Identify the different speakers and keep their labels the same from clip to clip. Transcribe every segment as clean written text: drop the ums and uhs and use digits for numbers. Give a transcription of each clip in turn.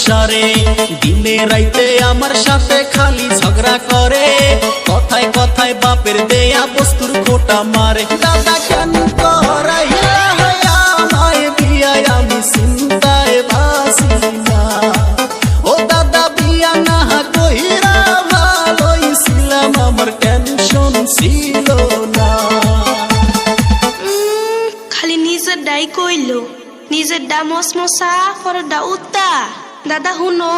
Speaker 1: সংসারে দিনে রাইতে আমার সাথে খালি ঝগড়া করে কথায় কথায় বাপের দেয়া বস্তুর খোটা মারে দাদা কেন করাইলা আমায় বিয়া আমি চিন্তায় বাসি না ও দাদা বিয়া না কইরা ভালোই ছিলাম আমার টেনশন ছিল না
Speaker 2: খালি নিজের ডাই কইলো নিজের ডা মসমসা পরের ডা উত্তা দাদা হুনো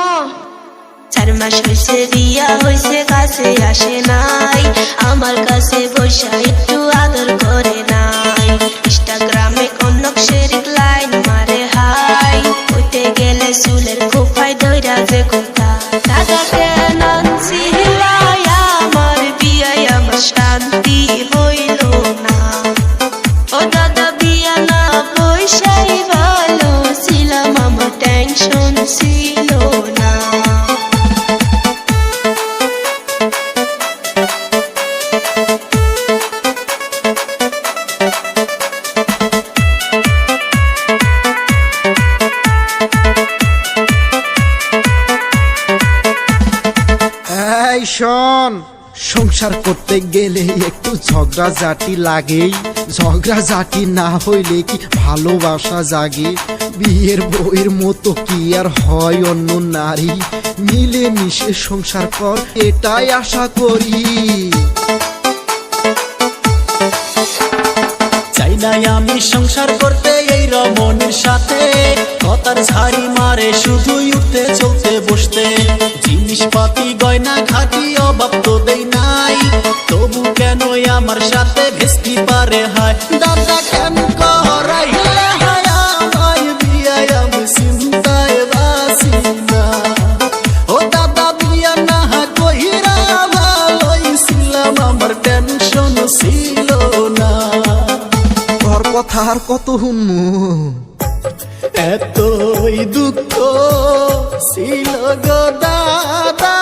Speaker 2: 4 মাস হইছে বিয়া হইছে কাছে আসে নাই আমার কাছে বৈশা একটু আদর করে নাই ইনস্টাগ্রামে কনক শেরিক লাইন মারে হাই হইতে গেলে চুলের খোপায় দইরা যে কোথা দাদা কেন ছিলাই আমার বিয়ায় আমার শান্তি হইল না ও দাদা বিয়া না পয়সাই ভালো ছিলাম আমার টেনশন ছিল না
Speaker 3: এই শোন সংসার করতে গেলে একটু ঝগড়াঝাটি লাগেই ঝগড়াঝাটি না হইলে কি ভালোবাসা জাগে বিয়ের বউয়ের মতো কি আর হয় অন্য নারী মিলে মিশে সংসার কর এটাই আশা করি
Speaker 1: চাই নাই আমি সংসার করতে এই রমণীর সাথে কথার ঝাড়ি মারে শুধুই উঠতে চলতে বসতে জিনিসপাতি গয়না ঘাটি অভাব তো দেই নাই তবু কেন আমার সাথে ভেস্তি পারে হয় দাদা কেন করাইলা আমায় বিয়া আমি চিন্তায় বাসি না ও দাদা বিয়া না কইরা ভালোই ছিলাম আমার টেনশন ছিল না
Speaker 3: তোর কথা আর কত হুনমু
Speaker 1: এতই দুঃখ ছিল গো দাদা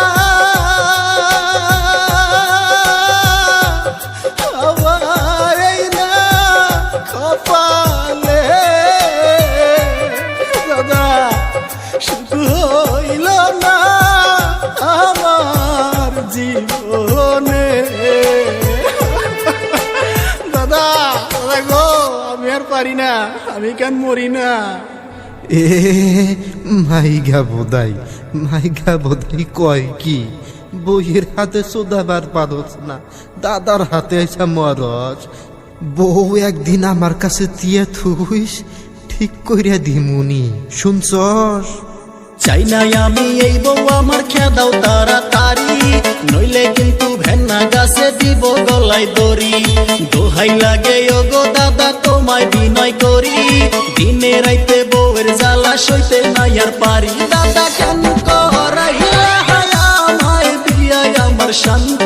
Speaker 1: আমার এই না কপালে দাদা সুখ হইল না আমার জীবনে দাদা গো আমি আর পারি না আমি কেন মরি না
Speaker 3: এ মাইগা বোধাই কয় কি বইয়ের হাতে সোদাবার পারস না দাদার হাতে আইসা মরস বউ একদিন আমার কাছে দিয়ে থুইস ঠিক কইরা দিমুনি শুনছস
Speaker 1: চাই নাই আমি এই বউ আমার খেদাও তাড়াতাড়ি নইলে কিন্তু ভেন্না গাছে দিব গলায় দড়ি দোহাই লাগে ও গো দাদা তোমায় বিনয় করি দিনে রাইতে বউয়ের জ্বালা সইতে নাই আর পারি দাদা কেন করাইলা আমায় বিয়া আমার শান্তি